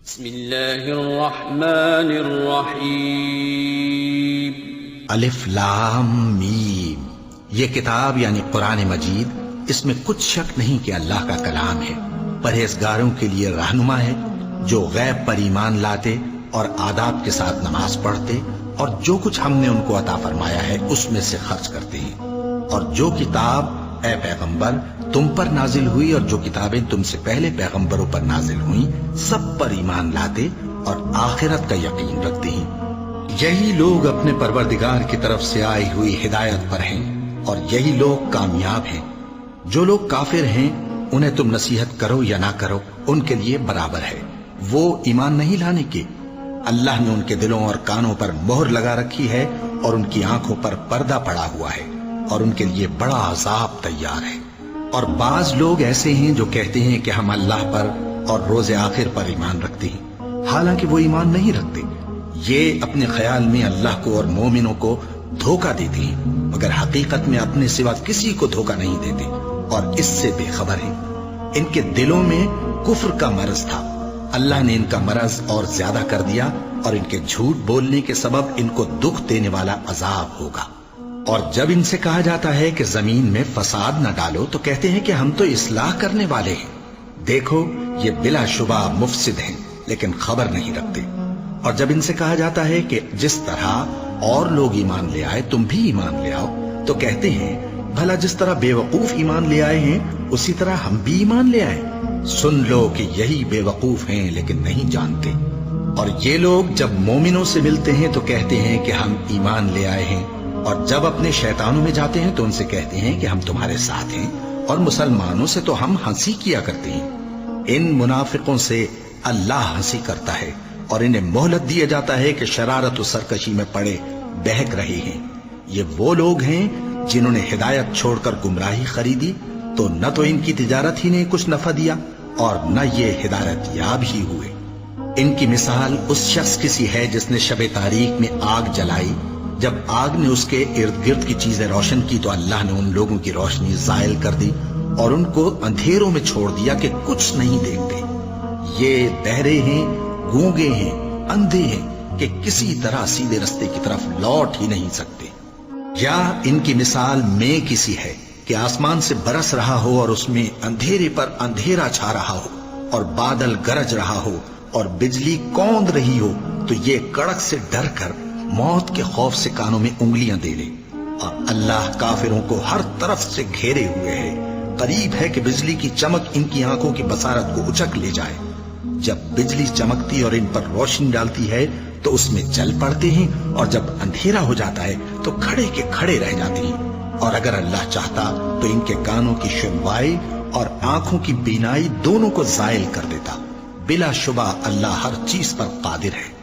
بسم اللہ الرحمن الرحیم الف لام میم۔ یہ کتاب یعنی قرآن مجید، اس میں کچھ شک نہیں کہ اللہ کا کلام ہے، پرہیزگاروں کے لیے رہنما ہے، جو غیب پر ایمان لاتے اور آداب کے ساتھ نماز پڑھتے اور جو کچھ ہم نے ان کو عطا فرمایا ہے اس میں سے خرچ کرتے ہیں، اور جو کتاب اے پیغمبر تم پر نازل ہوئی اور جو کتابیں تم سے پہلے پیغمبروں پر نازل ہوئیں سب پر ایمان لاتے اور آخرت کا یقین رکھتے ہیں۔ یہی لوگ اپنے پروردگار کی طرف سے آئی ہوئی ہدایت پر ہیں اور یہی لوگ کامیاب ہیں۔ جو لوگ کافر ہیں انہیں تم نصیحت کرو یا نہ کرو ان کے لیے برابر ہے، وہ ایمان نہیں لانے کے۔ اللہ نے ان کے دلوں اور کانوں پر مہر لگا رکھی ہے اور ان کی آنکھوں پر پردہ پڑا ہوا ہے اور ان کے لیے بڑا عذاب تیار ہے۔ اور بعض لوگ ایسے ہیں جو کہتے ہیں کہ ہم اللہ پر اور روز آخر پر ایمان رکھتے ہیں، حالانکہ وہ ایمان نہیں رکھتے۔ یہ اپنے خیال میں اللہ کو اور مومنوں کو دھوکہ دیتے ہیں، مگر حقیقت میں اپنے سوا کسی کو دھوکہ نہیں دیتے اور اس سے بے خبر ہیں۔ ان کے دلوں میں کفر کا مرض تھا، اللہ نے ان کا مرض اور زیادہ کر دیا اور ان کے جھوٹ بولنے کے سبب ان کو دکھ دینے والا عذاب ہوگا۔ اور جب ان سے کہا جاتا ہے کہ زمین میں فساد نہ ڈالو تو کہتے ہیں کہ ہم تو اصلاح کرنے والے ہیں۔ دیکھو یہ بلا شبہ مفسد ہیں لیکن خبر نہیں رکھتے۔ اور جب ان سے کہا جاتا ہے کہ جس طرح اور لوگ ایمان لے آئے تم بھی ایمان لے آؤ تو کہتے ہیں بھلا جس طرح بے وقوف ایمان لے آئے ہیں اسی طرح ہم بھی ایمان لے آئے۔ سن لو کہ یہی بے وقوف ہیں لیکن نہیں جانتے۔ اور یہ لوگ جب مومنوں سے ملتے ہیں تو کہتے ہیں کہ ہم ایمان لے آئے ہیں، اور جب اپنے شیطانوں میں جاتے ہیں تو ان سے کہتے ہیں کہ ہم تمہارے ساتھ ہیں، اور مسلمانوں سے تو ہم ہنسی کیا کرتے ہیں۔ ان منافقوں سے اللہ ہنسی کرتا ہے اور انہیں مہلت دیا جاتا ہے کہ شرارت و سرکشی میں پڑے بہک رہے ہیں۔ یہ وہ لوگ ہیں جنہوں نے ہدایت چھوڑ کر گمراہی خریدی، تو نہ تو ان کی تجارت ہی نے کچھ نفع دیا اور نہ یہ ہدایت یاب ہی ہوئے۔ ان کی مثال اس شخص کی سی ہے جس نے شب تاریک میں آگ جلائی، جب آگ نے اس کے ارد گرد کی چیزیں روشن کی تو اللہ نے ان لوگوں کی روشنی زائل کر دی اور ان کو اندھیروں میں چھوڑ دیا کہ کچھ نہیں دیکھتے۔ یہ بہرے ہیں، گونگے ہیں، اندھے ہیں کہ کسی طرح سیدھے رستے کی طرف لوٹ ہی نہیں سکتے۔ یا ان کی مثال میں کسی ہے کہ آسمان سے برس رہا ہو اور اس میں اندھیرے پر اندھیرا چھا رہا ہو اور بادل گرج رہا ہو اور بجلی کوند رہی ہو تو یہ کڑک سے ڈر کر موت کے خوف سے کانوں میں انگلیاں دے لے۔ اور اللہ کافروں کو ہر طرف سے گھیرے ہوئے ہے، قریب ہے کہ بجلی کی چمک ان کی آنکھوں کی بصارت کو اچک لے جائے۔ جب بجلی چمکتی اور ان پر روشنی ڈالتی ہے تو اس میں چل پڑتے ہیں، اور جب اندھیرا ہو جاتا ہے تو کھڑے کے کھڑے رہ جاتے ہیں۔ اور اگر اللہ چاہتا تو ان کے کانوں کی سنوائی اور آنکھوں کی بینائی دونوں کو زائل کر دیتا۔ بلا شبہ اللہ ہر چیز پر قادر ہے۔